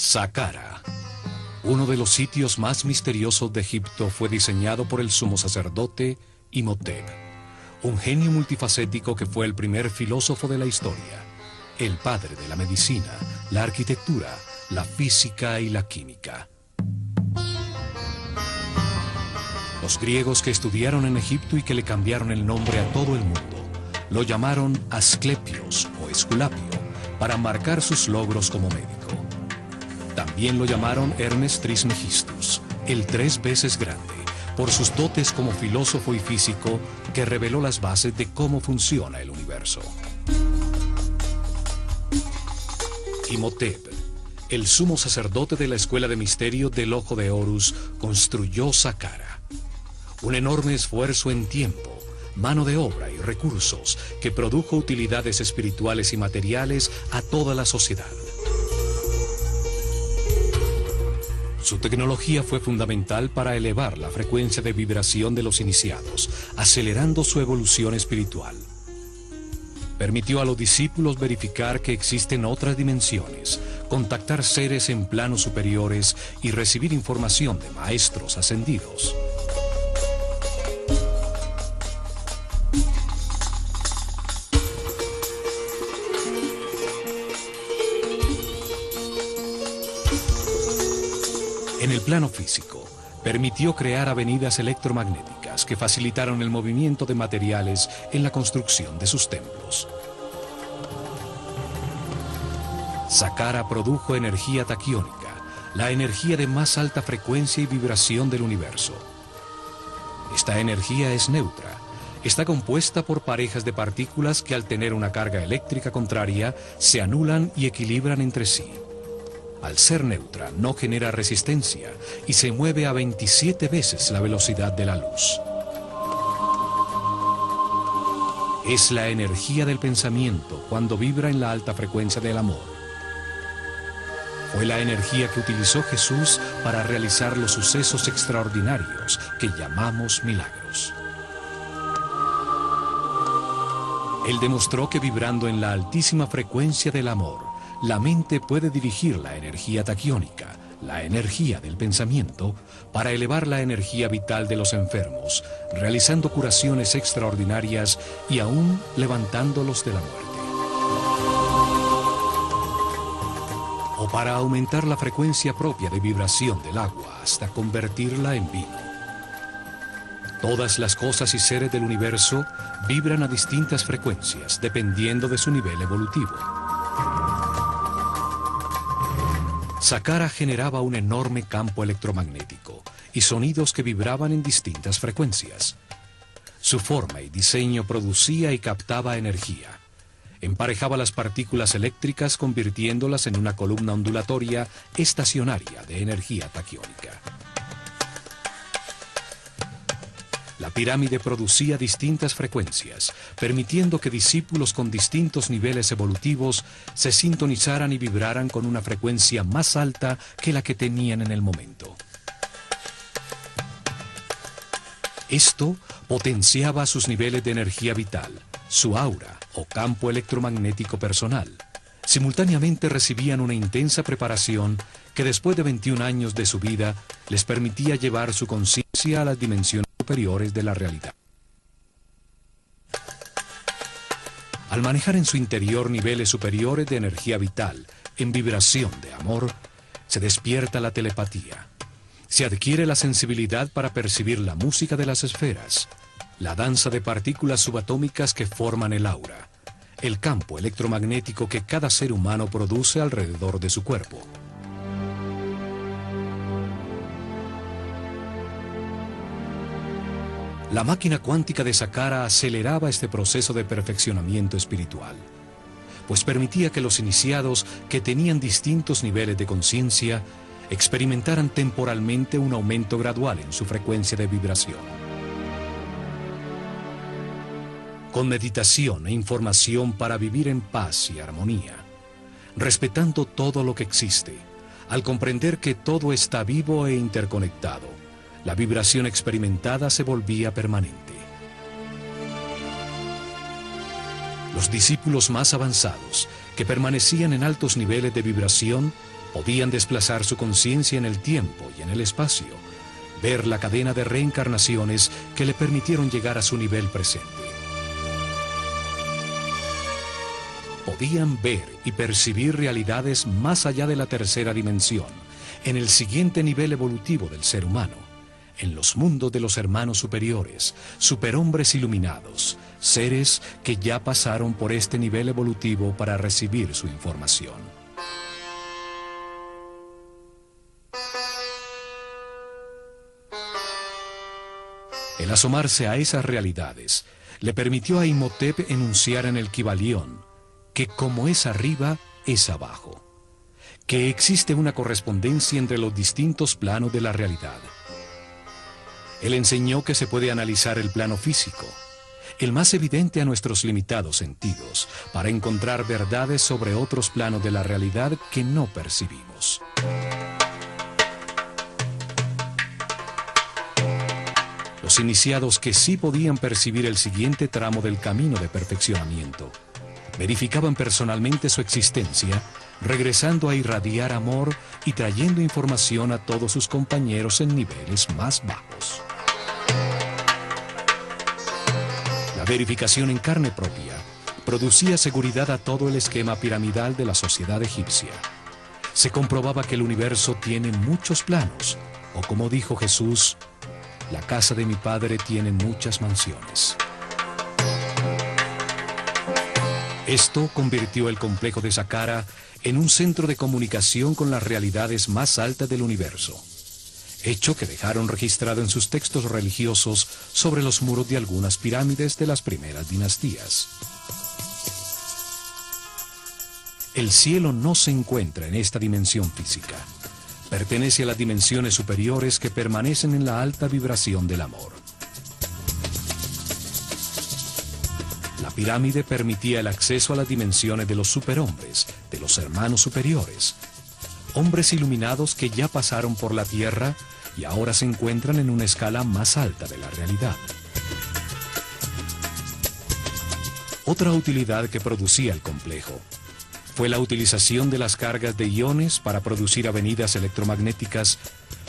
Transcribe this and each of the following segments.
Saqqara. Uno de los sitios más misteriosos de Egipto fue diseñado por el sumo sacerdote Imhotep, un genio multifacético que fue el primer filósofo de la historia, el padre de la medicina, la arquitectura, la física y la química. Los griegos que estudiaron en Egipto y que le cambiaron el nombre a todo el mundo, lo llamaron Asclepios o Esculapio, para marcar sus logros como médico. También lo llamaron Hermes Trismegistus, el 3 veces grande, por sus dotes como filósofo y físico que reveló las bases de cómo funciona el universo. Imhotep, el sumo sacerdote de la escuela de misterio del Ojo de Horus, construyó Saqqara. Un enorme esfuerzo en tiempo, mano de obra y recursos que produjo utilidades espirituales y materiales a toda la sociedad. Su tecnología fue fundamental para elevar la frecuencia de vibración de los iniciados, acelerando su evolución espiritual. Permitió a los discípulos verificar que existen otras dimensiones, contactar seres en planos superiores y recibir información de maestros ascendidos. En el plano físico, permitió crear avenidas electromagnéticas que facilitaron el movimiento de materiales en la construcción de sus templos. Saqqara produjo energía taquiónica, la energía de más alta frecuencia y vibración del universo. Esta energía es neutra, está compuesta por parejas de partículas que al tener una carga eléctrica contraria se anulan y equilibran entre sí. Al ser neutra, no genera resistencia y se mueve a 27 veces la velocidad de la luz. Es la energía del pensamiento cuando vibra en la alta frecuencia del amor. Fue la energía que utilizó Jesús para realizar los sucesos extraordinarios que llamamos milagros. Él demostró que vibrando en la altísima frecuencia del amor, la mente puede dirigir la energía taquiónica, la energía del pensamiento, para elevar la energía vital de los enfermos, realizando curaciones extraordinarias y aún levantándolos de la muerte. O para aumentar la frecuencia propia de vibración del agua hasta convertirla en vino. Todas las cosas y seres del universo vibran a distintas frecuencias dependiendo de su nivel evolutivo. Saqqara generaba un enorme campo electromagnético y sonidos que vibraban en distintas frecuencias. Su forma y diseño producía y captaba energía. Emparejaba las partículas eléctricas convirtiéndolas en una columna ondulatoria estacionaria de energía taquiónica. La pirámide producía distintas frecuencias, permitiendo que discípulos con distintos niveles evolutivos se sintonizaran y vibraran con una frecuencia más alta que la que tenían en el momento. Esto potenciaba sus niveles de energía vital, su aura o campo electromagnético personal. Simultáneamente recibían una intensa preparación que después de 21 años de su vida les permitía llevar su conciencia a las dimensiones superiores de la realidad. Al manejar en su interior niveles superiores de energía vital, en vibración de amor, se despierta la telepatía. Se adquiere la sensibilidad para percibir la música de las esferas, la danza de partículas subatómicas que forman el aura, el campo electromagnético que cada ser humano produce alrededor de su cuerpo. La máquina cuántica de Saqqara aceleraba este proceso de perfeccionamiento espiritual, pues permitía que los iniciados que tenían distintos niveles de conciencia experimentaran temporalmente un aumento gradual en su frecuencia de vibración. Con meditación e información para vivir en paz y armonía, respetando todo lo que existe, al comprender que todo está vivo e interconectado, la vibración experimentada se volvía permanente. Los discípulos más avanzados, que permanecían en altos niveles de vibración, Podían desplazar su conciencia en el tiempo y en el espacio, ver la cadena de reencarnaciones que le permitieron llegar a su nivel presente. Podían ver y percibir realidades más allá de la tercera dimensión, en el siguiente nivel evolutivo del ser humano, en los mundos de los hermanos superiores, superhombres iluminados, seres que ya pasaron por este nivel evolutivo para recibir su información. El asomarse a esas realidades le permitió a Imhotep enunciar en el Kybalión que como es arriba, es abajo, que existe una correspondencia entre los distintos planos de la realidad. Él enseñó que se puede analizar el plano físico, el más evidente a nuestros limitados sentidos, para encontrar verdades sobre otros planos de la realidad que no percibimos. Los iniciados que sí podían percibir el siguiente tramo del camino de perfeccionamiento, verificaban personalmente su existencia, regresando a irradiar amor y trayendo información a todos sus compañeros en niveles más bajos. La verificación en carne propia producía seguridad a todo el esquema piramidal de la sociedad egipcia. Se comprobaba que el universo tiene muchos planos, o como dijo Jesús, la casa de mi Padre tiene muchas mansiones. Esto convirtió el complejo de Saqqara en un centro de comunicación con las realidades más altas del universo, hecho que dejaron registrado en sus textos religiosos sobre los muros de algunas pirámides de las primeras dinastías. El cielo no se encuentra en esta dimensión física. Pertenece a las dimensiones superiores que permanecen en la alta vibración del amor. La pirámide permitía el acceso a las dimensiones de los superhombres, de los hermanos superiores, hombres iluminados que ya pasaron por la tierra y ahora se encuentran en una escala más alta de la realidad. Otra utilidad que producía el complejo fue la utilización de las cargas de iones para producir avenidas electromagnéticas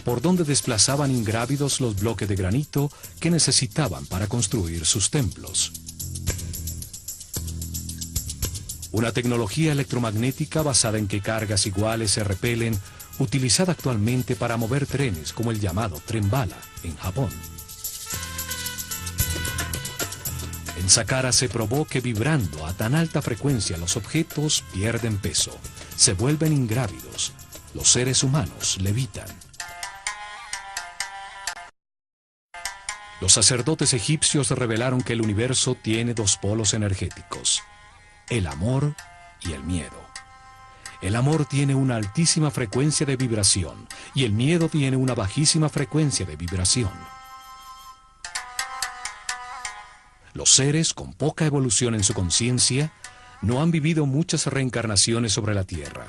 por donde desplazaban ingrávidos los bloques de granito que necesitaban para construir sus templos. Una tecnología electromagnética basada en que cargas iguales se repelen, utilizada actualmente para mover trenes como el llamado tren bala en Japón. En Saqqara se probó que vibrando a tan alta frecuencia los objetos pierden peso, se vuelven ingrávidos, los seres humanos levitan. Los sacerdotes egipcios revelaron que el universo tiene dos polos energéticos, el amor y el miedo. El amor tiene una altísima frecuencia de vibración y el miedo tiene una bajísima frecuencia de vibración. Los seres con poca evolución en su conciencia no han vivido muchas reencarnaciones sobre la Tierra.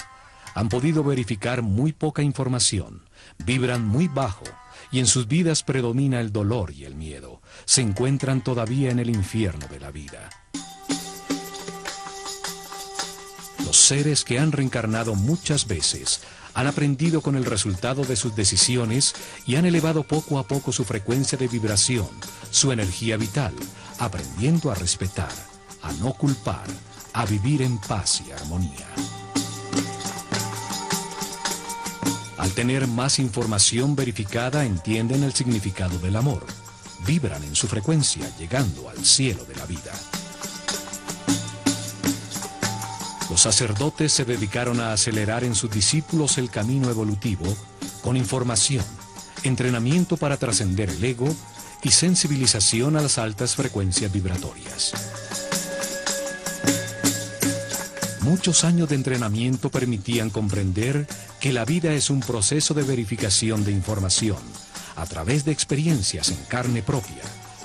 Han podido verificar muy poca información, vibran muy bajo y en sus vidas predomina el dolor y el miedo. Se encuentran todavía en el infierno de la vida. Los seres que han reencarnado muchas veces han aprendido con el resultado de sus decisiones y han elevado poco a poco su frecuencia de vibración, su energía vital, aprendiendo a respetar, a no culpar, a vivir en paz y armonía. Al tener más información verificada, entienden el significado del amor, vibran en su frecuencia, llegando al cielo de la vida. Los sacerdotes se dedicaron a acelerar en sus discípulos el camino evolutivo con información, entrenamiento para trascender el ego y sensibilización a las altas frecuencias vibratorias. Muchos años de entrenamiento permitían comprender que la vida es un proceso de verificación de información a través de experiencias en carne propia,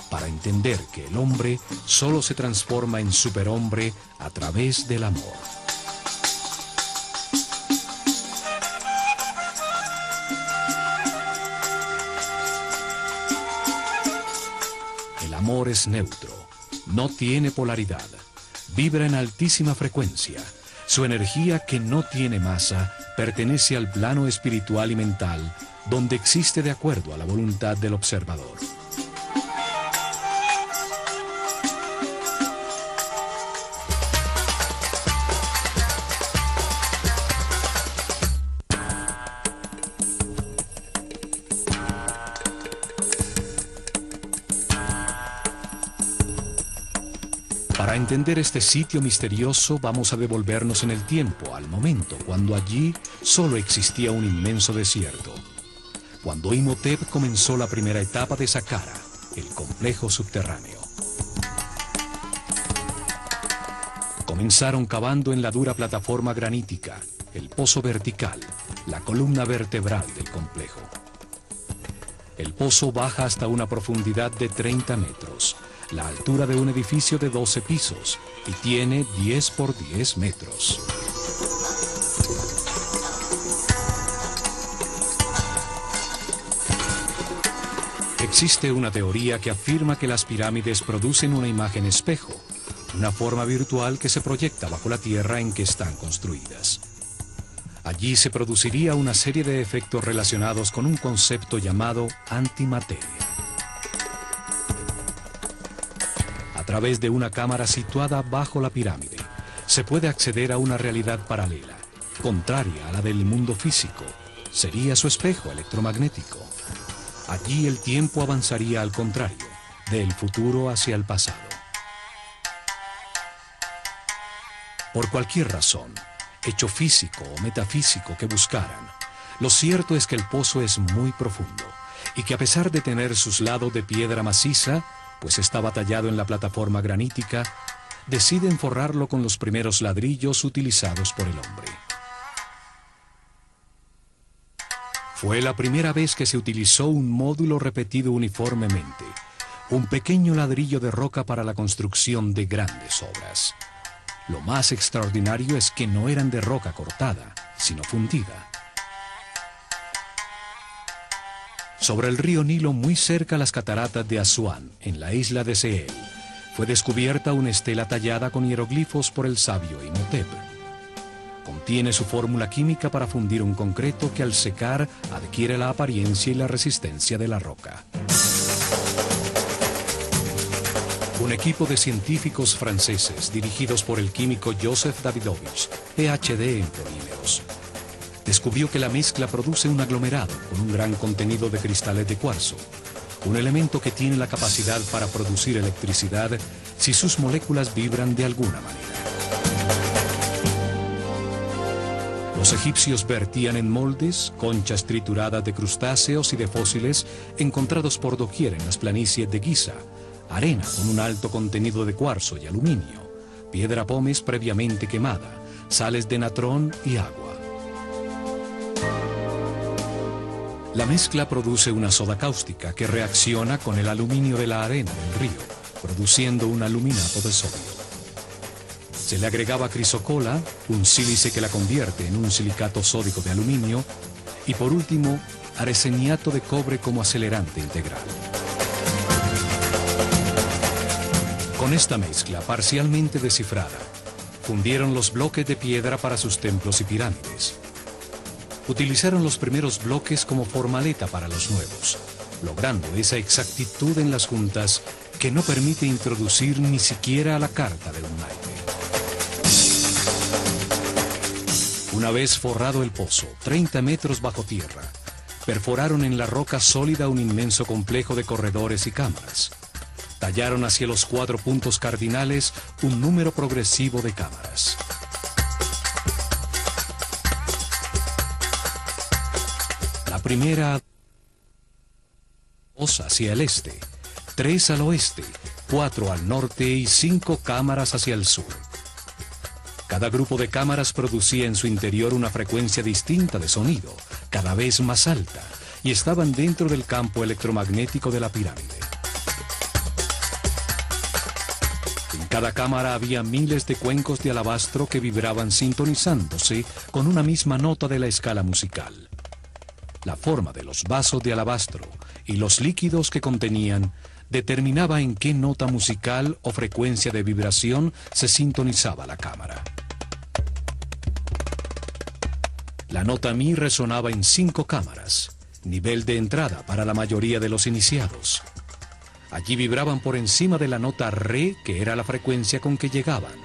para entender que el hombre solo se transforma en superhombre a través del amor. El amor es neutro, no tiene polaridad, vibra en altísima frecuencia, su energía que no tiene masa pertenece al plano espiritual y mental, donde existe de acuerdo a la voluntad del observador. Para entender este sitio misterioso, vamos a devolvernos en el tiempo, al momento cuando allí solo existía un inmenso desierto. Cuando Imhotep comenzó la primera etapa de Saqqara, el complejo subterráneo. Comenzaron cavando en la dura plataforma granítica, el pozo vertical, la columna vertebral del complejo. El pozo baja hasta una profundidad de 30 metros, la altura de un edificio de 12 pisos, y tiene 10 por 10 metros. Existe una teoría que afirma que las pirámides producen una imagen espejo, una forma virtual que se proyecta bajo la tierra en que están construidas. Allí se produciría una serie de efectos relacionados con un concepto llamado antimateria. A través de una cámara situada bajo la pirámide, se puede acceder a una realidad paralela, contraria a la del mundo físico. Sería su espejo electromagnético. Allí el tiempo avanzaría al contrario, del futuro hacia el pasado. Por cualquier razón, hecho físico o metafísico que buscaran, lo cierto es que el pozo es muy profundo y que a pesar de tener sus lados de piedra maciza, pues estaba tallado en la plataforma granítica, deciden forrarlo con los primeros ladrillos utilizados por el hombre. Fue la primera vez que se utilizó un módulo repetido uniformemente, un pequeño ladrillo de roca para la construcción de grandes obras. Lo más extraordinario es que no eran de roca cortada, sino fundida. Sobre el río Nilo, muy cerca a las cataratas de Asuán, en la isla de Sehel, fue descubierta una estela tallada con hieroglifos por el sabio Imhotep. Contiene su fórmula química para fundir un concreto que al secar adquiere la apariencia y la resistencia de la roca. Un equipo de científicos franceses dirigidos por el químico Joseph Davidovich, PhD en polímeros, descubrió que la mezcla produce un aglomerado con un gran contenido de cristales de cuarzo, un elemento que tiene la capacidad para producir electricidad si sus moléculas vibran de alguna manera. Los egipcios vertían en moldes conchas trituradas de crustáceos y de fósiles encontrados por doquier en las planicies de Giza, arena con un alto contenido de cuarzo y aluminio, piedra pómez previamente quemada, sales de natrón y agua. La mezcla produce una soda cáustica que reacciona con el aluminio de la arena del río, produciendo un aluminato de sodio. Se le agregaba crisocola, un sílice que la convierte en un silicato sódico de aluminio, y por último, arseniato de cobre como acelerante integral. Con esta mezcla parcialmente descifrada, fundieron los bloques de piedra para sus templos y pirámides. Utilizaron los primeros bloques como formaleta para los nuevos, logrando esa exactitud en las juntas que no permite introducir ni siquiera la carta de un naipe. Una vez forrado el pozo, 30 metros bajo tierra, perforaron en la roca sólida un inmenso complejo de corredores y cámaras. Tallaron hacia los 4 puntos cardinales un número progresivo de cámaras. La primera, 2 hacia el este, 3 al oeste, 4 al norte y 5 cámaras hacia el sur. Cada grupo de cámaras producía en su interior una frecuencia distinta de sonido, cada vez más alta, y estaban dentro del campo electromagnético de la pirámide. En cada cámara había miles de cuencos de alabastro que vibraban sintonizándose con una misma nota de la escala musical. La forma de los vasos de alabastro y los líquidos que contenían determinaba en qué nota musical o frecuencia de vibración se sintonizaba la cámara. La nota Mi resonaba en 5 cámaras, nivel de entrada para la mayoría de los iniciados. Allí vibraban por encima de la nota Re, que era la frecuencia con que llegaban.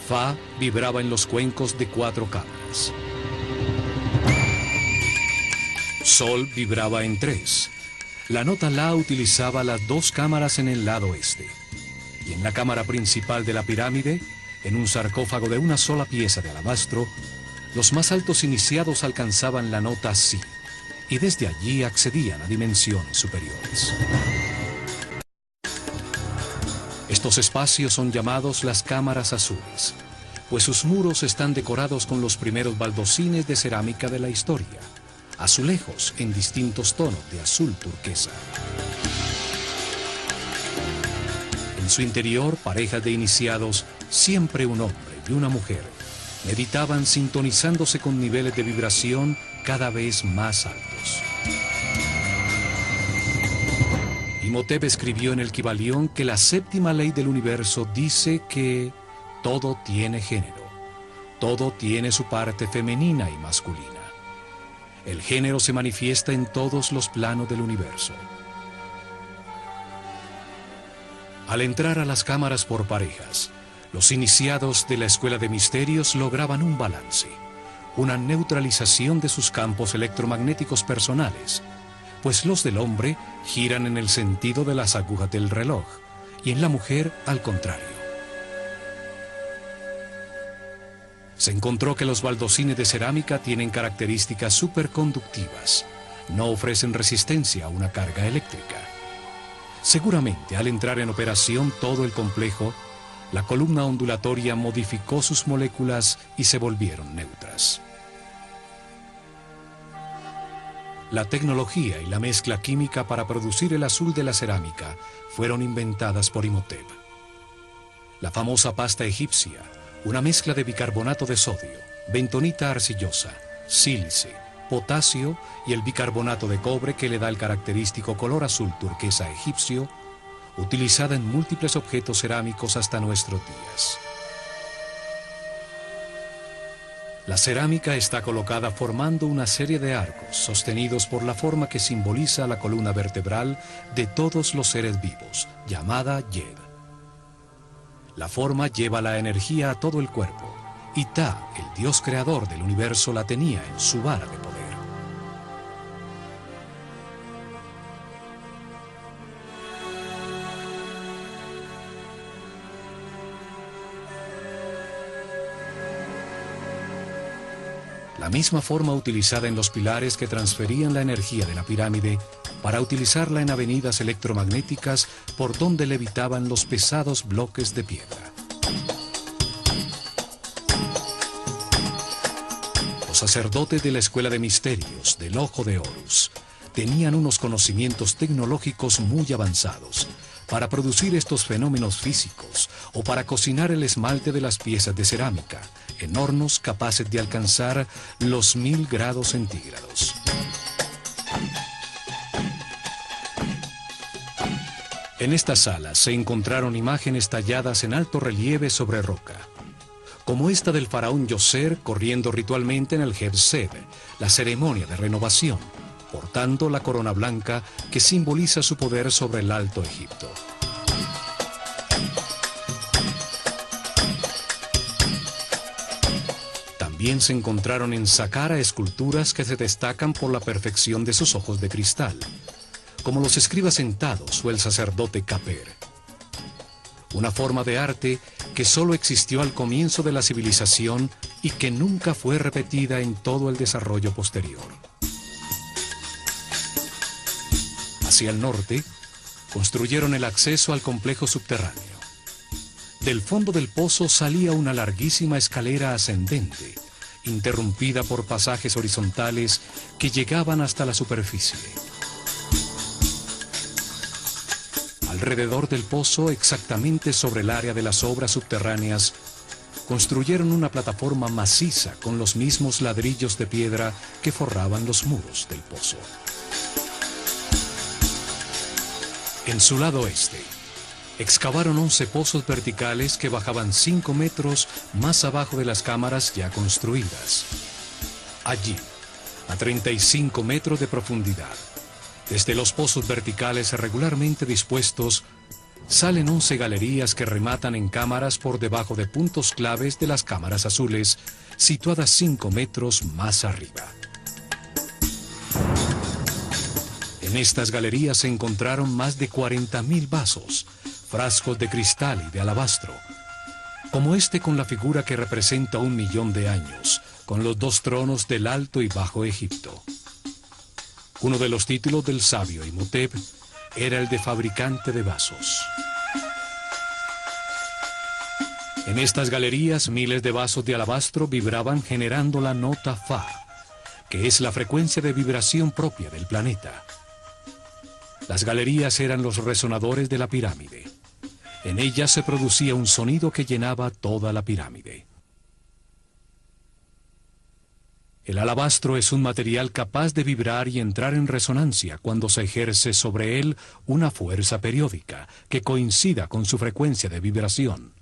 Fa vibraba en los cuencos de 4 cámaras. Sol vibraba en 3. La nota La utilizaba las 2 cámaras en el lado este. Y en la cámara principal de la pirámide, en un sarcófago de una sola pieza de alabastro, los más altos iniciados alcanzaban la nota Si, y desde allí accedían a dimensiones superiores. Estos espacios son llamados las cámaras azules, pues sus muros están decorados con los primeros baldosines de cerámica de la historia, azulejos en distintos tonos de azul turquesa. En su interior, parejas de iniciados, siempre un hombre y una mujer, meditaban sintonizándose con niveles de vibración cada vez más altos. Imhotep escribió en el Kybalión que la 7ª ley del universo dice que todo tiene género, todo tiene su parte femenina y masculina. El género se manifiesta en todos los planos del universo. Al entrar a las cámaras por parejas, los iniciados de la Escuela de Misterios lograban un balance, una neutralización de sus campos electromagnéticos personales, pues los del hombre giran en el sentido de las agujas del reloj y en la mujer al contrario. Se encontró que los baldosines de cerámica tienen características superconductivas, no ofrecen resistencia a una carga eléctrica. Seguramente al entrar en operación todo el complejo, la columna ondulatoria modificó sus moléculas y se volvieron neutras. La tecnología y la mezcla química para producir el azul de la cerámica fueron inventadas por Imhotep. La famosa pasta egipcia, una mezcla de bicarbonato de sodio, bentonita arcillosa, sílice, potasio y el bicarbonato de cobre que le da el característico color azul turquesa egipcio, utilizada en múltiples objetos cerámicos hasta nuestros días. La cerámica está colocada formando una serie de arcos sostenidos por la forma que simboliza la columna vertebral de todos los seres vivos, llamada Yed. La forma lleva la energía a todo el cuerpo, y Ta, el dios creador del universo, la tenía en su vara de poder. La misma forma utilizada en los pilares que transferían la energía de la pirámide para utilizarla en avenidas electromagnéticas por donde levitaban los pesados bloques de piedra. Los sacerdotes de la Escuela de Misterios del Ojo de Horus tenían unos conocimientos tecnológicos muy avanzados para producir estos fenómenos físicos o para cocinar el esmalte de las piezas de cerámica en hornos capaces de alcanzar los 1000 grados centígrados. En esta sala se encontraron imágenes talladas en alto relieve sobre roca, como esta del faraón Yoser corriendo ritualmente en el Heb-Sed, la ceremonia de renovación, portando la corona blanca que simboliza su poder sobre el Alto Egipto. También se encontraron en Saqqara esculturas que se destacan por la perfección de sus ojos de cristal, como los escribas sentados o el sacerdote Kaper. Una forma de arte que solo existió al comienzo de la civilización y que nunca fue repetida en todo el desarrollo posterior. Hacia el norte, construyeron el acceso al complejo subterráneo. Del fondo del pozo salía una larguísima escalera ascendente, interrumpida por pasajes horizontales que llegaban hasta la superficie. Alrededor del pozo, exactamente sobre el área de las obras subterráneas, construyeron una plataforma maciza con los mismos ladrillos de piedra que forraban los muros del pozo. En su lado este, excavaron 11 pozos verticales que bajaban 5 metros más abajo de las cámaras ya construidas. Allí, a 35 metros de profundidad, desde los pozos verticales regularmente dispuestos, salen 11 galerías que rematan en cámaras por debajo de puntos claves de las cámaras azules, situadas 5 metros más arriba. En estas galerías se encontraron más de 40.000 vasos, frascos de cristal y de alabastro, como este con la figura que representa 1.000.000 de años, con los 2 tronos del Alto y Bajo Egipto. Uno de los títulos del sabio Imhotep era el de fabricante de vasos. En estas galerías, miles de vasos de alabastro vibraban generando la nota Fa, que es la frecuencia de vibración propia del planeta. Las galerías eran los resonadores de la pirámide. En ellas se producía un sonido que llenaba toda la pirámide. El alabastro es un material capaz de vibrar y entrar en resonancia cuando se ejerce sobre él una fuerza periódica que coincida con su frecuencia de vibración.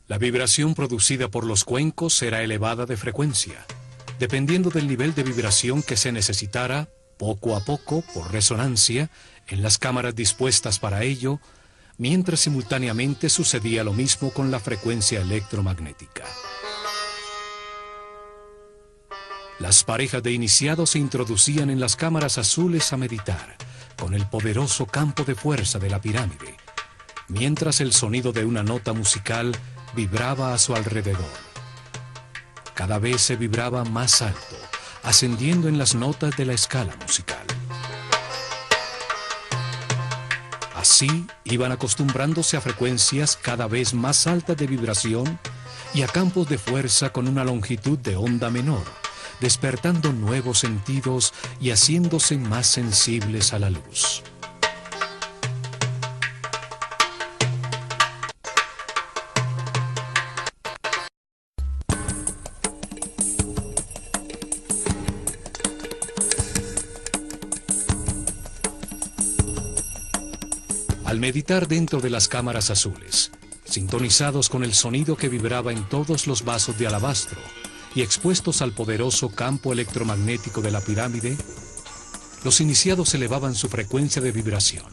La vibración producida por los cuencos era elevada de frecuencia, dependiendo del nivel de vibración que se necesitara, poco a poco, por resonancia, en las cámaras dispuestas para ello, mientras simultáneamente sucedía lo mismo con la frecuencia electromagnética. Las parejas de iniciados se introducían en las cámaras azules a meditar, con el poderoso campo de fuerza de la pirámide, mientras el sonido de una nota musical vibraba a su alrededor. Cada vez se vibraba más alto, ascendiendo en las notas de la escala musical. Así iban acostumbrándose a frecuencias cada vez más altas de vibración y a campos de fuerza con una longitud de onda menor, despertando nuevos sentidos y haciéndose más sensibles a la luz. Al meditar dentro de las cámaras azules, sintonizados con el sonido que vibraba en todos los vasos de alabastro y expuestos al poderoso campo electromagnético de la pirámide, los iniciados elevaban su frecuencia de vibración.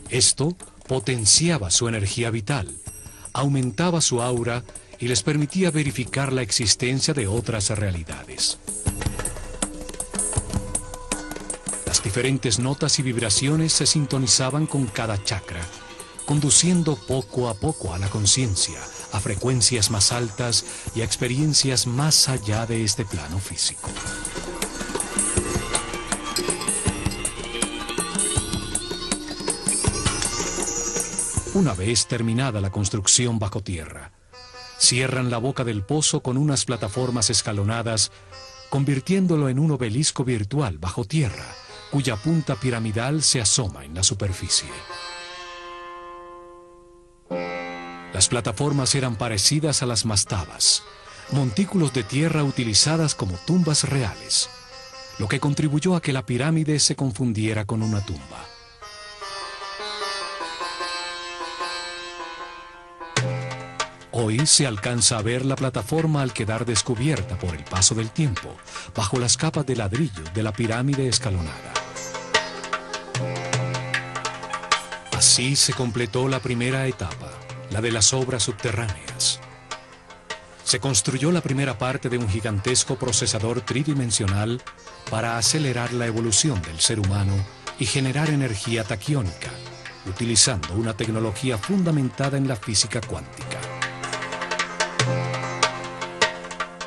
Esto potenciaba su energía vital, aumentaba su aura y les permitía verificar la existencia de otras realidades. Las diferentes notas y vibraciones se sintonizaban con cada chakra, conduciendo poco a poco a la conciencia, a frecuencias más altas y a experiencias más allá de este plano físico. Una vez terminada la construcción bajo tierra, cierran la boca del pozo con unas plataformas escalonadas, convirtiéndolo en un obelisco virtual bajo tierra, cuya punta piramidal se asoma en la superficie. Las plataformas eran parecidas a las mastabas, montículos de tierra utilizadas como tumbas reales, lo que contribuyó a que la pirámide se confundiera con una tumba. Hoy se alcanza a ver la plataforma al quedar descubierta por el paso del tiempo, bajo las capas de ladrillo de la pirámide escalonada. Así se completó la primera etapa, la de las obras subterráneas. Se construyó la primera parte de un gigantesco procesador tridimensional para acelerar la evolución del ser humano y generar energía taquiónica, utilizando una tecnología fundamentada en la física cuántica.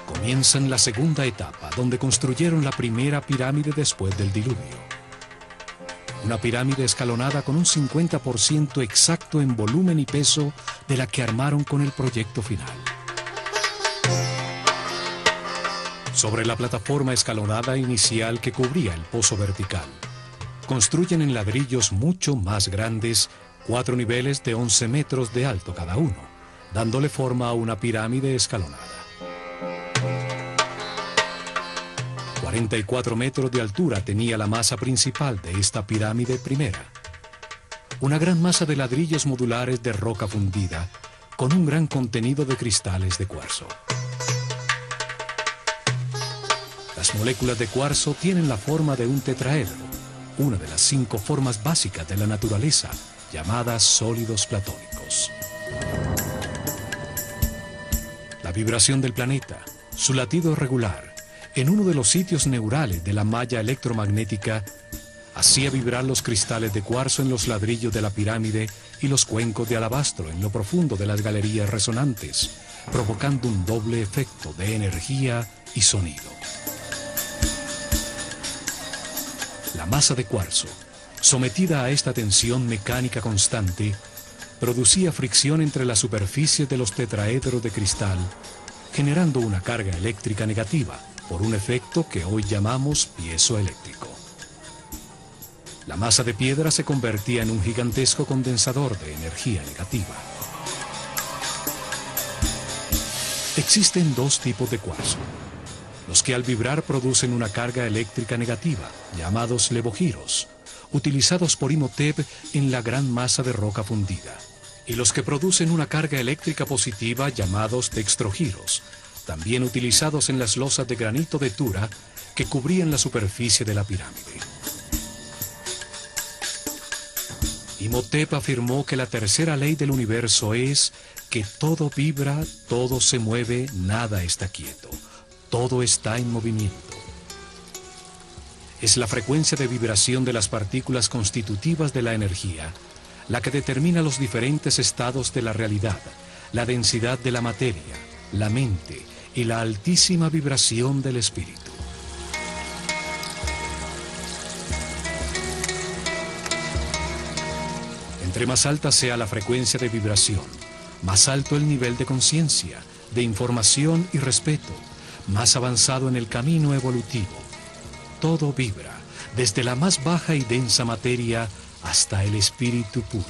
Comienzan la segunda etapa, donde construyeron la primera pirámide después del diluvio. Una pirámide escalonada con un 50% exacto en volumen y peso de la que armaron con el proyecto final. Sobre la plataforma escalonada inicial que cubría el pozo vertical, construyen en ladrillos mucho más grandes 4 niveles de 11 metros de alto cada uno, dándole forma a una pirámide escalonada. 44 metros de altura tenía la masa principal de esta pirámide primera. Una gran masa de ladrillos modulares de roca fundida, con un gran contenido de cristales de cuarzo. Las moléculas de cuarzo tienen la forma de un tetraedro, una de las 5 formas básicas de la naturaleza, llamadas sólidos platónicos. La vibración del planeta, su latido regular, en uno de los sitios neurales de la malla electromagnética, hacía vibrar los cristales de cuarzo en los ladrillos de la pirámide y los cuencos de alabastro en lo profundo de las galerías resonantes, provocando un doble efecto de energía y sonido. La masa de cuarzo, sometida a esta tensión mecánica constante, producía fricción entre las superficies de los tetraedros de cristal, generando una carga eléctrica negativa por un efecto que hoy llamamos piezoeléctrico. La masa de piedra se convertía en un gigantesco condensador de energía negativa. Existen 2 tipos de cuarzo: los que al vibrar producen una carga eléctrica negativa, llamados levogiros, utilizados por Imhotep en la gran masa de roca fundida, y los que producen una carga eléctrica positiva, llamados dextrogiros, también utilizados en las losas de granito de Tura que cubrían la superficie de la pirámide. Imhotep afirmó que la tercera ley del universo es que todo vibra, todo se mueve, nada está quieto, todo está en movimiento. Es la frecuencia de vibración de las partículas constitutivas de la energía la que determina los diferentes estados de la realidad, la densidad de la materia, la mente y la altísima vibración del espíritu. Entre más alta sea la frecuencia de vibración, más alto el nivel de conciencia, de información y respeto, más avanzado en el camino evolutivo. Todo vibra, desde la más baja y densa materia hasta el espíritu puro.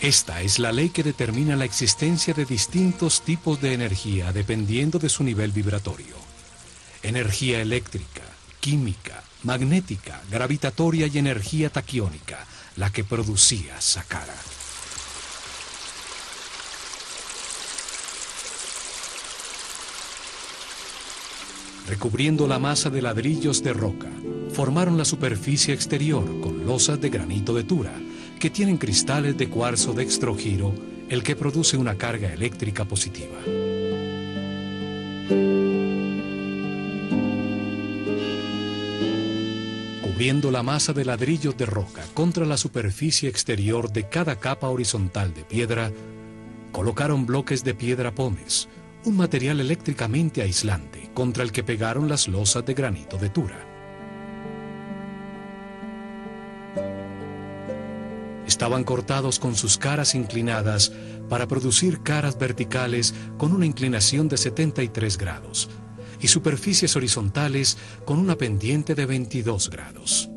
Esta es la ley que determina la existencia de distintos tipos de energía dependiendo de su nivel vibratorio. Energía eléctrica, química, magnética, gravitatoria y energía taquiónica, la que producía Saqqara. Recubriendo la masa de ladrillos de roca, formaron la superficie exterior con losas de granito de Tura, que tienen cristales de cuarzo dextrogiro, el que produce una carga eléctrica positiva. Cubriendo la masa de ladrillos de roca contra la superficie exterior de cada capa horizontal de piedra, colocaron bloques de piedra pómez, un material eléctricamente aislante contra el que pegaron las losas de granito de Tura. Estaban cortados con sus caras inclinadas para producir caras verticales con una inclinación de 73 grados y superficies horizontales con una pendiente de 22 grados.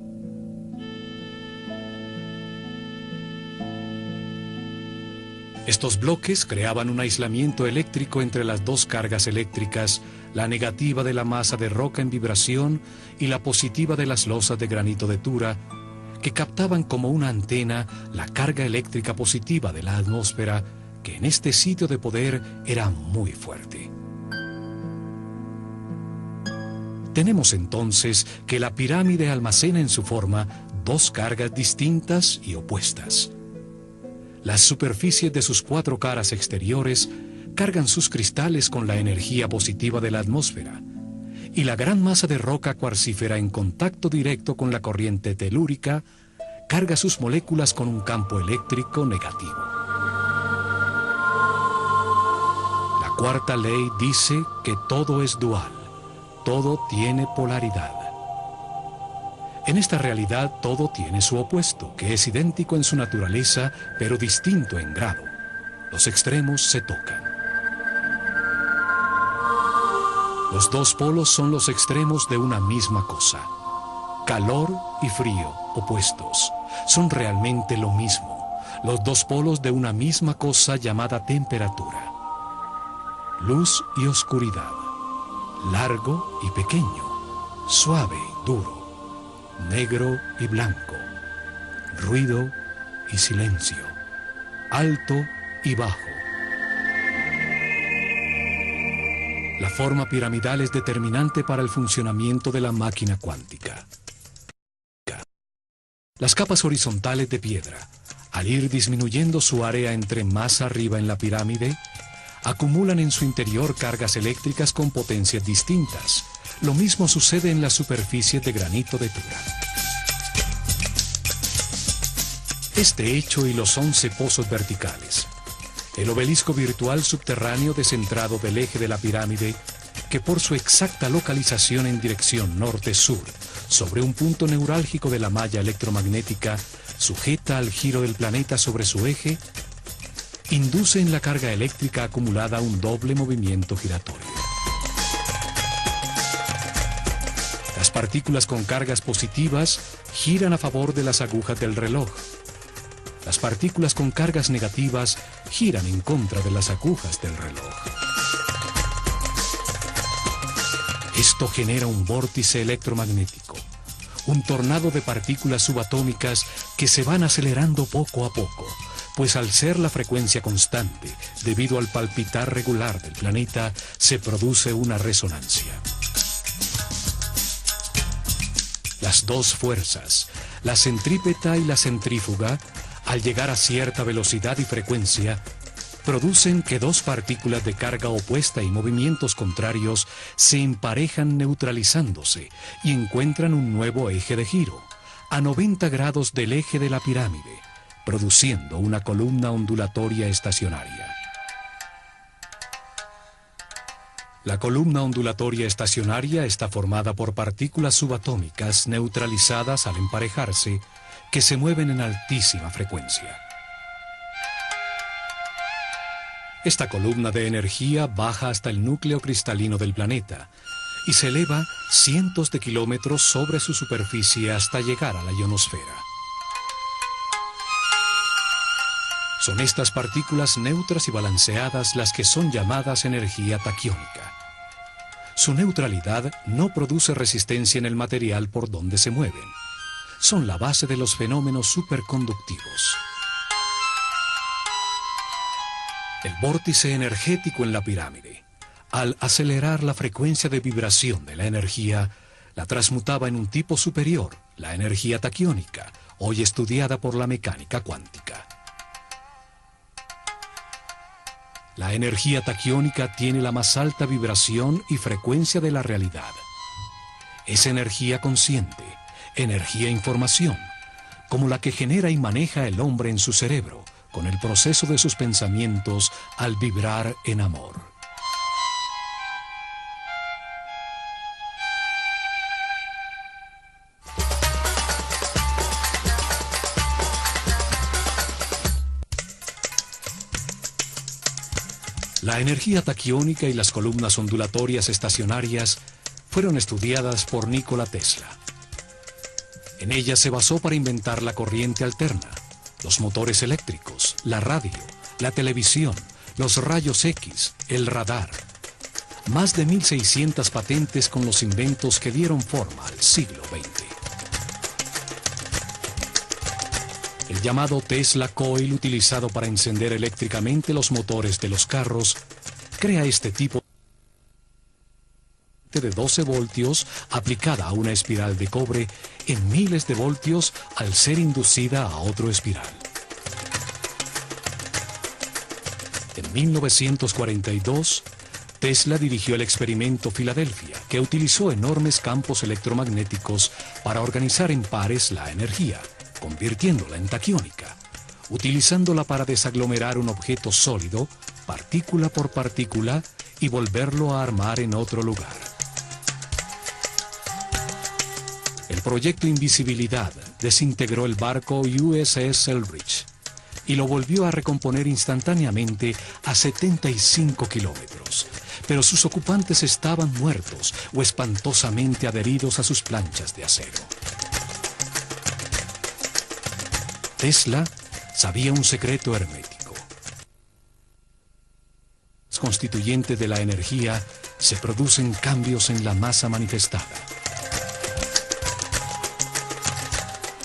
Estos bloques creaban un aislamiento eléctrico entre las 2 cargas eléctricas, la negativa de la masa de roca en vibración y la positiva de las losas de granito de Tura, que captaban como una antena la carga eléctrica positiva de la atmósfera, que en este sitio de poder era muy fuerte. Tenemos entonces que la pirámide almacena en su forma 2 cargas distintas y opuestas. Las superficies de sus 4 caras exteriores cargan sus cristales con la energía positiva de la atmósfera, y la gran masa de roca cuarcífera en contacto directo con la corriente telúrica carga sus moléculas con un campo eléctrico negativo. La cuarta ley dice que todo es dual, todo tiene polaridad. En esta realidad todo tiene su opuesto, que es idéntico en su naturaleza, pero distinto en grado. Los extremos se tocan. Los 2 polos son los extremos de una misma cosa. Calor y frío, opuestos, son realmente lo mismo. Los 2 polos de una misma cosa llamada temperatura. Luz y oscuridad. Largo y pequeño. Suave y duro. Negro y blanco, ruido y silencio, alto y bajo. La forma piramidal es determinante para el funcionamiento de la máquina cuántica. Las capas horizontales de piedra, al ir disminuyendo su área entre más arriba en la pirámide, acumulan en su interior cargas eléctricas con potencias distintas. Lo mismo sucede en las superficies de granito de Tura. Este hecho y los 11 pozos verticales, el obelisco virtual subterráneo descentrado del eje de la pirámide, que por su exacta localización en dirección norte-sur, sobre un punto neurálgico de la malla electromagnética, sujeta al giro del planeta sobre su eje, induce en la carga eléctrica acumulada un doble movimiento giratorio. Las partículas con cargas positivas giran a favor de las agujas del reloj. Las partículas con cargas negativas giran en contra de las agujas del reloj. Esto genera un vórtice electromagnético, un tornado de partículas subatómicas que se van acelerando poco a poco, pues al ser la frecuencia constante, debido al palpitar regular del planeta, se produce una resonancia. Las dos fuerzas, la centrípeta y la centrífuga, al llegar a cierta velocidad y frecuencia, producen que dos partículas de carga opuesta y movimientos contrarios se emparejan neutralizándose y encuentran un nuevo eje de giro, a 90 grados del eje de la pirámide, produciendo una columna ondulatoria estacionaria. La columna ondulatoria estacionaria está formada por partículas subatómicas neutralizadas al emparejarse, que se mueven en altísima frecuencia. Esta columna de energía baja hasta el núcleo cristalino del planeta y se eleva cientos de kilómetros sobre su superficie hasta llegar a la ionosfera. Son estas partículas neutras y balanceadas las que son llamadas energía taquiónica. Su neutralidad no produce resistencia en el material por donde se mueven. Son la base de los fenómenos superconductivos. El vórtice energético en la pirámide, al acelerar la frecuencia de vibración de la energía, la transmutaba en un tipo superior, la energía taquiónica, hoy estudiada por la mecánica cuántica. La energía taquiónica tiene la más alta vibración y frecuencia de la realidad. Es energía consciente, energía información, como la que genera y maneja el hombre en su cerebro, con el proceso de sus pensamientos al vibrar en amor. La energía taquiónica y las columnas ondulatorias estacionarias fueron estudiadas por Nikola Tesla. En ellas se basó para inventar la corriente alterna, los motores eléctricos, la radio, la televisión, los rayos X, el radar. Más de 1.600 patentes con los inventos que dieron forma al siglo XX. El llamado Tesla Coil, utilizado para encender eléctricamente los motores de los carros, crea este tipo de 12 voltios aplicada a una espiral de cobre en miles de voltios al ser inducida a otro espiral. En 1942, Tesla dirigió el experimento Filadelfia, que utilizó enormes campos electromagnéticos para organizar en pares la energía, convirtiéndola en taquiónica, utilizándola para desaglomerar un objeto sólido, partícula por partícula, y volverlo a armar en otro lugar. El proyecto Invisibilidad desintegró el barco USS Selbridge y lo volvió a recomponer instantáneamente a 75 kilómetros, pero sus ocupantes estaban muertos o espantosamente adheridos a sus planchas de acero. Tesla sabía un secreto hermético. Constituyente de la energía, se producen cambios en la masa manifestada.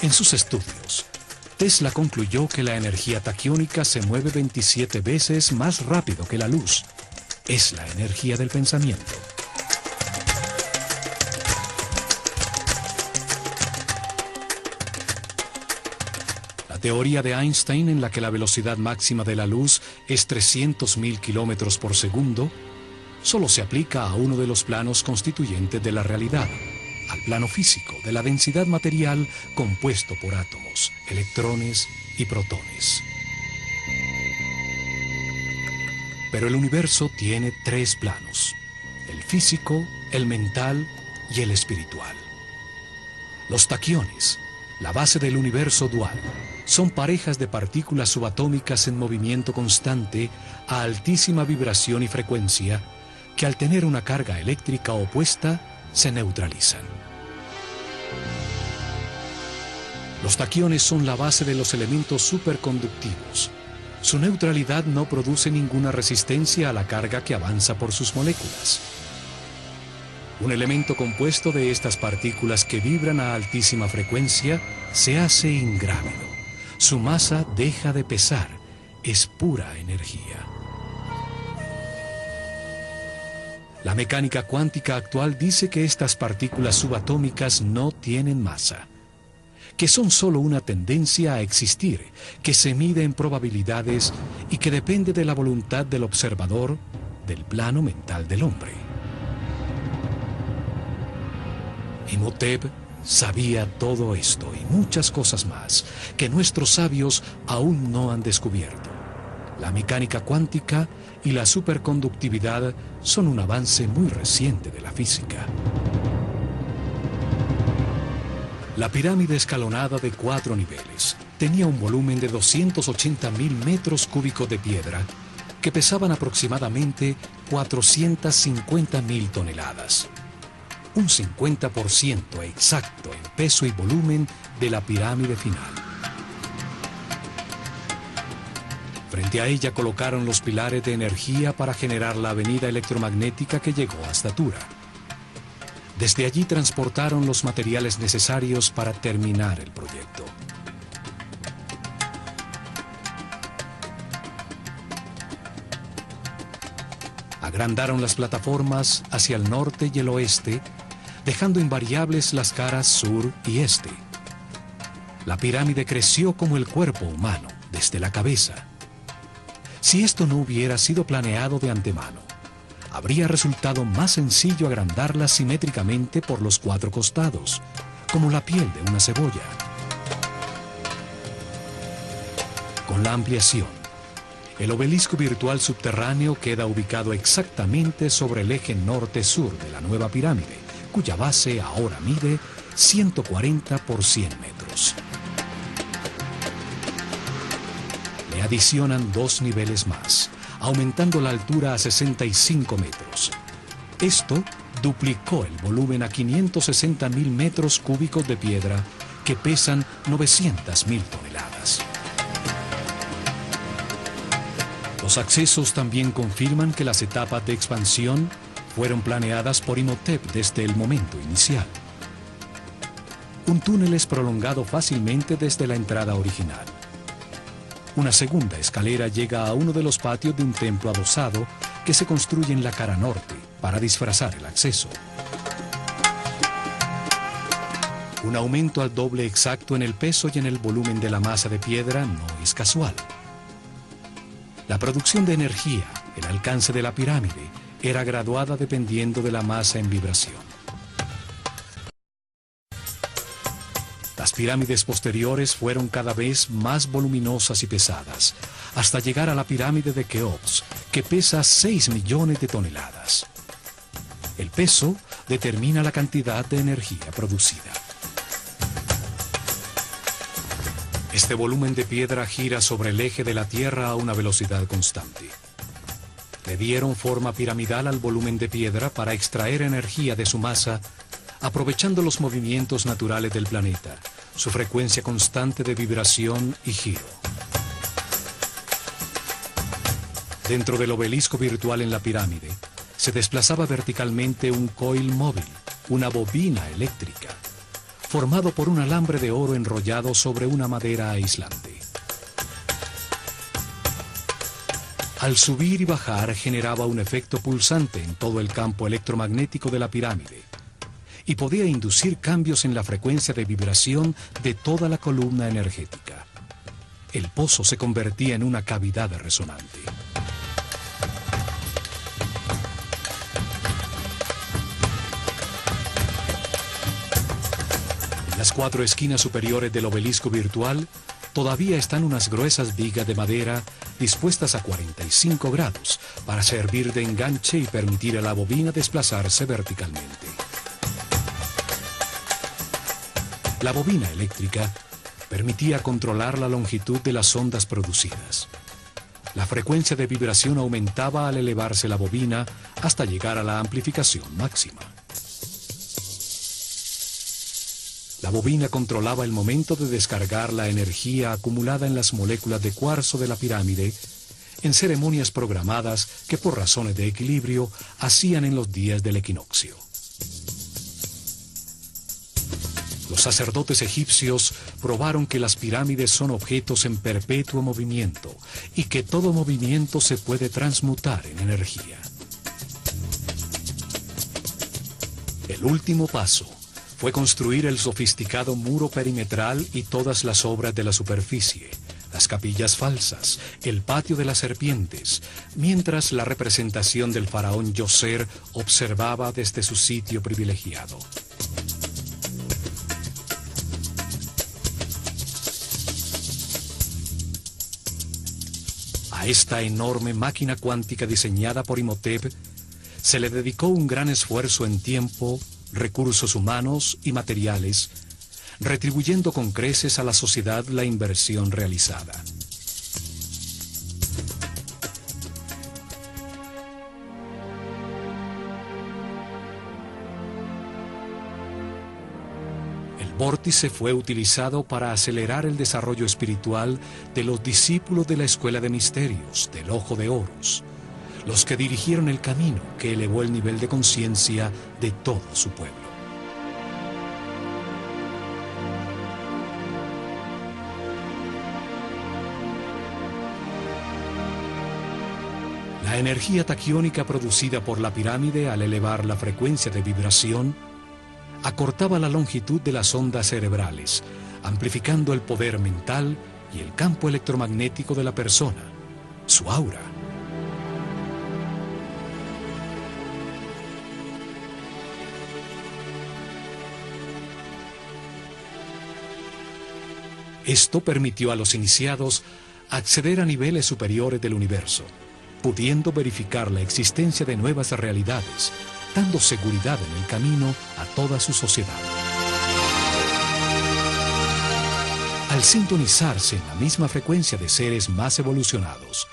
En sus estudios, Tesla concluyó que la energía taquiónica se mueve 27 veces más rápido que la luz, es la energía del pensamiento. La teoría de Einstein, en la que la velocidad máxima de la luz es 300.000 kilómetros por segundo, solo se aplica a uno de los planos constituyentes de la realidad, al plano físico de la densidad material compuesto por átomos, electrones y protones. Pero el universo tiene tres planos: el físico, el mental y el espiritual. Los taquiones, la base del universo dual, son parejas de partículas subatómicas en movimiento constante a altísima vibración y frecuencia que, al tener una carga eléctrica opuesta, se neutralizan. Los taquiones son la base de los elementos superconductivos. Su neutralidad no produce ninguna resistencia a la carga que avanza por sus moléculas. Un elemento compuesto de estas partículas que vibran a altísima frecuencia se hace ingrávido. Su masa deja de pesar, es pura energía. La mecánica cuántica actual dice que estas partículas subatómicas no tienen masa, que son solo una tendencia a existir, que se mide en probabilidades y que depende de la voluntad del observador del plano mental del hombre. Imhotep sabía todo esto y muchas cosas más que nuestros sabios aún no han descubierto. La mecánica cuántica y la superconductividad son un avance muy reciente de la física. La pirámide escalonada de 4 niveles tenía un volumen de 280.000 metros cúbicos de piedra que pesaban aproximadamente 450.000 toneladas. Un 50% exacto en peso y volumen de la pirámide final. Frente a ella colocaron los pilares de energía para generar la avenida electromagnética que llegó hasta Tura. Desde allí transportaron los materiales necesarios para terminar el proyecto. Agrandaron las plataformas hacia el norte y el oeste, dejando invariables las caras sur y este. La pirámide creció como el cuerpo humano, desde la cabeza. Si esto no hubiera sido planeado de antemano, habría resultado más sencillo agrandarla simétricamente por los 4 costados, como la piel de una cebolla. Con la ampliación, el obelisco virtual subterráneo queda ubicado exactamente sobre el eje norte-sur de la nueva pirámide, cuya base ahora mide 140 por 100 metros. Le adicionan 2 niveles más, aumentando la altura a 65 metros. Esto duplicó el volumen a 560.000 metros cúbicos de piedra que pesan 900.000 toneladas. Los accesos también confirman que las etapas de expansión fueron planeadas por Imhotep desde el momento inicial. Un túnel es prolongado fácilmente desde la entrada original. Una segunda escalera llega a uno de los patios de un templo adosado que se construye en la cara norte para disfrazar el acceso. Un aumento al doble exacto en el peso y en el volumen de la masa de piedra no es casual. La producción de energía, el alcance de la pirámide, era graduada dependiendo de la masa en vibración. Las pirámides posteriores fueron cada vez más voluminosas y pesadas, hasta llegar a la pirámide de Keops, que pesa 6 millones de toneladas. El peso determina la cantidad de energía producida. Este volumen de piedra gira sobre el eje de la Tierra a una velocidad constante. Le dieron forma piramidal al volumen de piedra para extraer energía de su masa, aprovechando los movimientos naturales del planeta, su frecuencia constante de vibración y giro. Dentro del obelisco virtual en la pirámide, se desplazaba verticalmente un coil móvil, una bobina eléctrica, formado por un alambre de oro enrollado sobre una madera aislante. Al subir y bajar generaba un efecto pulsante en todo el campo electromagnético de la pirámide y podía inducir cambios en la frecuencia de vibración de toda la columna energética. El pozo se convertía en una cavidad resonante. En las 4 esquinas superiores del obelisco virtual todavía están unas gruesas vigas de madera dispuestas a 45 grados para servir de enganche y permitir a la bobina desplazarse verticalmente. La bobina eléctrica permitía controlar la longitud de las ondas producidas. La frecuencia de vibración aumentaba al elevarse la bobina hasta llegar a la amplificación máxima. La bobina controlaba el momento de descargar la energía acumulada en las moléculas de cuarzo de la pirámide en ceremonias programadas que por razones de equilibrio hacían en los días del equinoccio. Los sacerdotes egipcios probaron que las pirámides son objetos en perpetuo movimiento y que todo movimiento se puede transmutar en energía. El último paso fue construir el sofisticado muro perimetral y todas las obras de la superficie, las capillas falsas, el patio de las serpientes, mientras la representación del faraón Djoser observaba desde su sitio privilegiado. A esta enorme máquina cuántica diseñada por Imhotep se le dedicó un gran esfuerzo en tiempo, recursos humanos y materiales, retribuyendo con creces a la sociedad la inversión realizada. El vórtice fue utilizado para acelerar el desarrollo espiritual de los discípulos de la Escuela de Misterios, del Ojo de Horus, los que dirigieron el camino que elevó el nivel de conciencia de todo su pueblo. La energía taquiónica producida por la pirámide al elevar la frecuencia de vibración acortaba la longitud de las ondas cerebrales, amplificando el poder mental y el campo electromagnético de la persona, su aura. Esto permitió a los iniciados acceder a niveles superiores del universo, pudiendo verificar la existencia de nuevas realidades, dando seguridad en el camino a toda su sociedad. Al sintonizarse en la misma frecuencia de seres más evolucionados,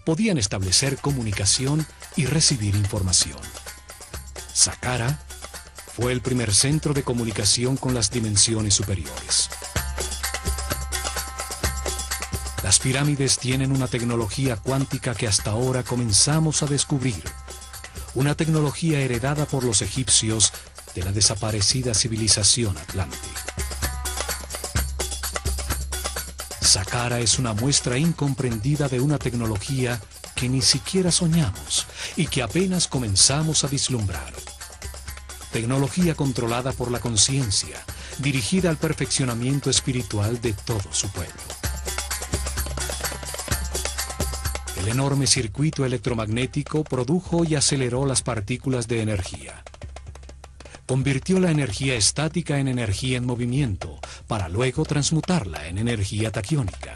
podían establecer comunicación y recibir información. Saqqara fue el primer centro de comunicación con las dimensiones superiores. Las pirámides tienen una tecnología cuántica que hasta ahora comenzamos a descubrir, una tecnología heredada por los egipcios de la desaparecida civilización atlante. Saqqara es una muestra incomprendida de una tecnología que ni siquiera soñamos y que apenas comenzamos a vislumbrar. Tecnología controlada por la conciencia, dirigida al perfeccionamiento espiritual de todo su pueblo. El enorme circuito electromagnético produjo y aceleró las partículas de energía. Convirtió la energía estática en energía en movimiento, para luego transmutarla en energía taquiónica.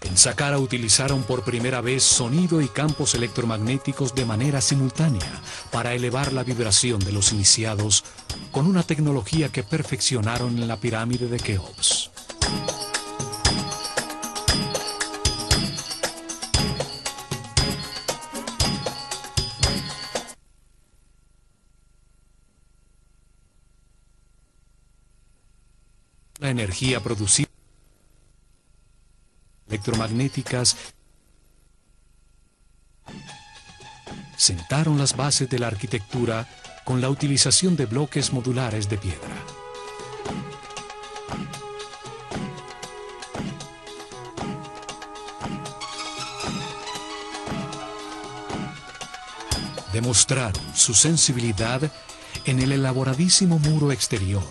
En Saqqara utilizaron por primera vez sonido y campos electromagnéticos de manera simultánea para elevar la vibración de los iniciados con una tecnología que perfeccionaron en la pirámide de Keops. La energía producida electromagnéticas sentaron las bases de la arquitectura con la utilización de bloques modulares de piedra. Demostraron su sensibilidad en el elaboradísimo muro exterior,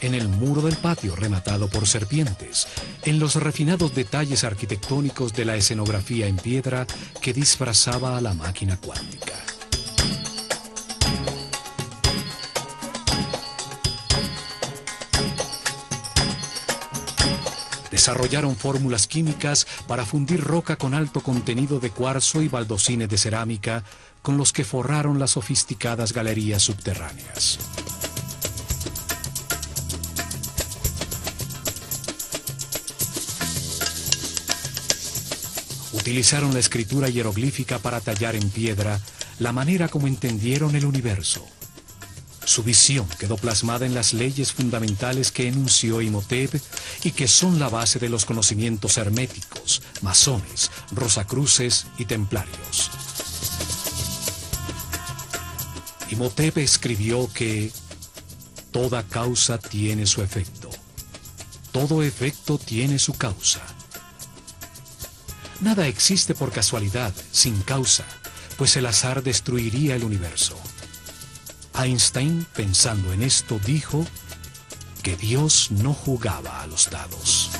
en el muro del patio rematado por serpientes, en los refinados detalles arquitectónicos de la escenografía en piedra que disfrazaba a la máquina cuántica. Desarrollaron fórmulas químicas para fundir roca con alto contenido de cuarzo y baldosines de cerámica con los que forraron las sofisticadas galerías subterráneas. Utilizaron la escritura hieroglífica para tallar en piedra la manera como entendieron el universo. Su visión quedó plasmada en las leyes fundamentales que enunció Imhotep y que son la base de los conocimientos herméticos, masones, rosacruces y templarios. Imhotep escribió que toda causa tiene su efecto, todo efecto tiene su causa. Nada existe por casualidad, sin causa, pues el azar destruiría el universo. Einstein, pensando en esto, dijo que Dios no jugaba a los dados.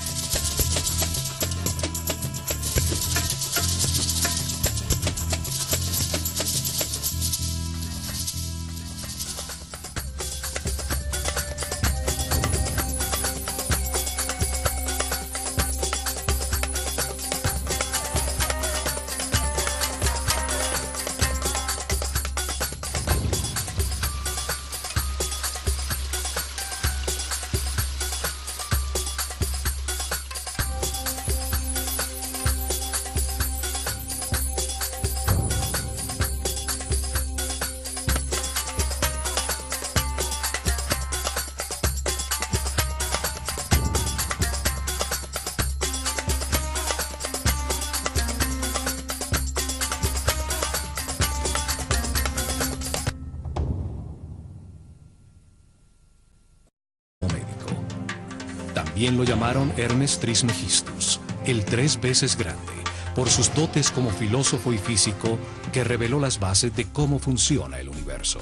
También lo llamaron Hermes Trismegistus, el 3 veces grande, por sus dotes como filósofo y físico que reveló las bases de cómo funciona el universo.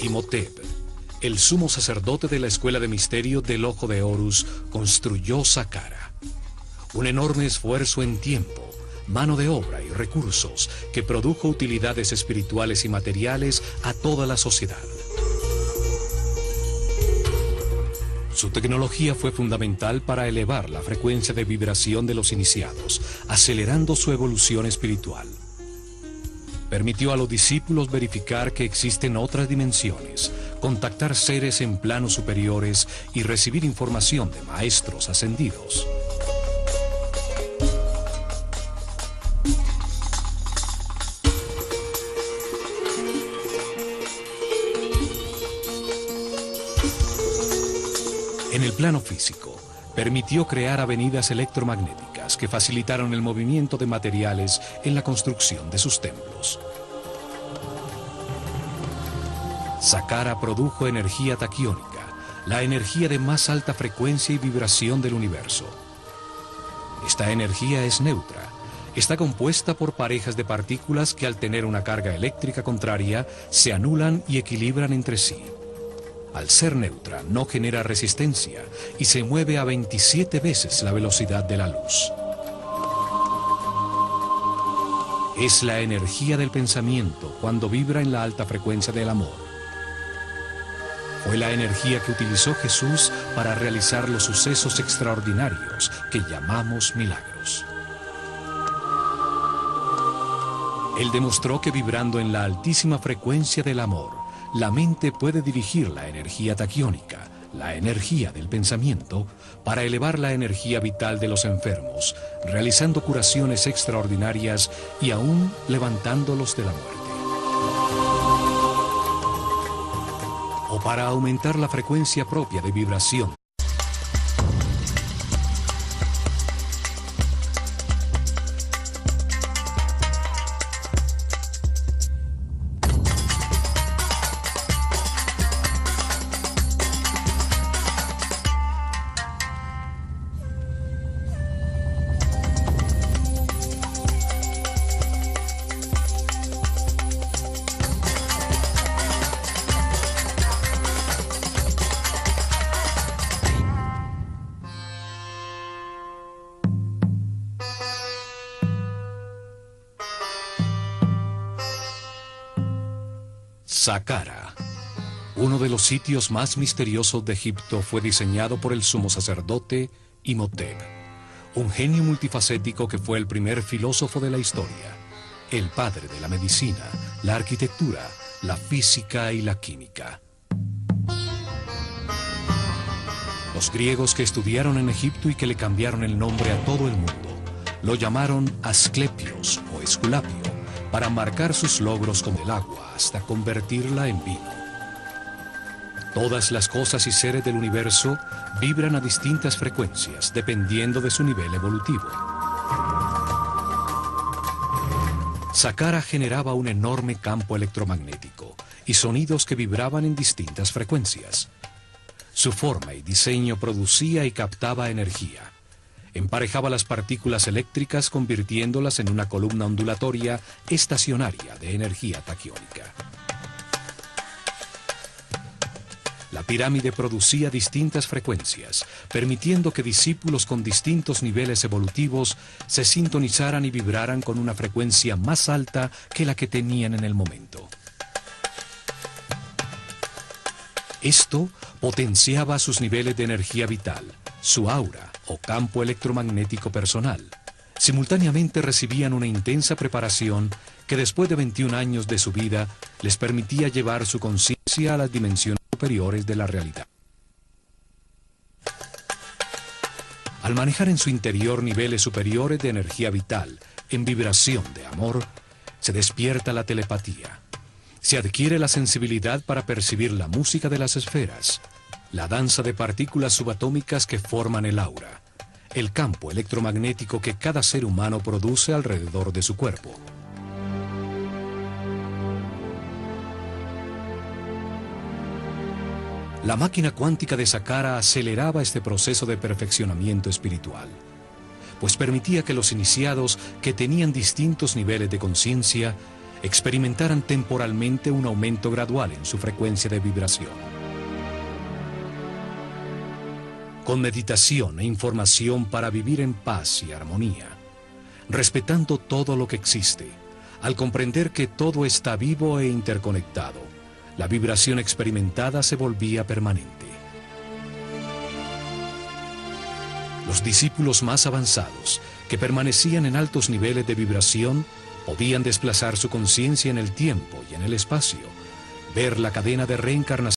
Imhotep, el sumo sacerdote de la escuela de misterio del Ojo de Horus, construyó Saqqara. Un enorme esfuerzo en tiempo, mano de obra y recursos que produjo utilidades espirituales y materiales a toda la sociedad. Su tecnología fue fundamental para elevar la frecuencia de vibración de los iniciados, acelerando su evolución espiritual. Permitió a los discípulos verificar que existen otras dimensiones, contactar seres en planos superiores y recibir información de maestros ascendidos. En el plano físico, permitió crear avenidas electromagnéticas que facilitaron el movimiento de materiales en la construcción de sus templos. Saqqara produjo energía taquiónica, la energía de más alta frecuencia y vibración del universo. Esta energía es neutra, está compuesta por parejas de partículas que al tener una carga eléctrica contraria se anulan y equilibran entre sí. Al ser neutra, no genera resistencia y se mueve a 27 veces la velocidad de la luz. Es la energía del pensamiento cuando vibra en la alta frecuencia del amor. Fue la energía que utilizó Jesús para realizar los sucesos extraordinarios que llamamos milagros. Él demostró que vibrando en la altísima frecuencia del amor, la mente puede dirigir la energía taquiónica, la energía del pensamiento, para elevar la energía vital de los enfermos, realizando curaciones extraordinarias y aún levantándolos de la muerte. O para aumentar la frecuencia propia de vibración. Saqqara. Uno de los sitios más misteriosos de Egipto fue diseñado por el sumo sacerdote Imhotep, un genio multifacético que fue el primer filósofo de la historia, el padre de la medicina, la arquitectura, la física y la química. Los griegos que estudiaron en Egipto y que le cambiaron el nombre a todo el mundo, lo llamaron Asclepios o Esculapio, para marcar sus logros con el agua hasta convertirla en vino. Todas las cosas y seres del universo vibran a distintas frecuencias dependiendo de su nivel evolutivo. Saqqara generaba un enorme campo electromagnético y sonidos que vibraban en distintas frecuencias. Su forma y diseño producía y captaba energía. Emparejaba las partículas eléctricas convirtiéndolas en una columna ondulatoria estacionaria de energía taquiónica. La pirámide producía distintas frecuencias, permitiendo que discípulos con distintos niveles evolutivos se sintonizaran y vibraran con una frecuencia más alta que la que tenían en el momento. Esto potenciaba sus niveles de energía vital, su aura o campo electromagnético personal. Simultáneamente recibían una intensa preparación que después de 21 años de su vida les permitía llevar su conciencia a las dimensiones superiores de la realidad. Al manejar en su interior niveles superiores de energía vital, en vibración de amor, se despierta la telepatía. Se adquiere la sensibilidad para percibir la música de las esferas, la danza de partículas subatómicas que forman el aura, el campo electromagnético que cada ser humano produce alrededor de su cuerpo. La máquina cuántica de Saqqara aceleraba este proceso de perfeccionamiento espiritual, pues permitía que los iniciados que tenían distintos niveles de conciencia experimentaran temporalmente un aumento gradual en su frecuencia de vibración. Con meditación e información para vivir en paz y armonía, respetando todo lo que existe, al comprender que todo está vivo e interconectado, la vibración experimentada se volvía permanente. Los discípulos más avanzados, que permanecían en altos niveles de vibración, podían desplazar su conciencia en el tiempo y en el espacio, ver la cadena de reencarnación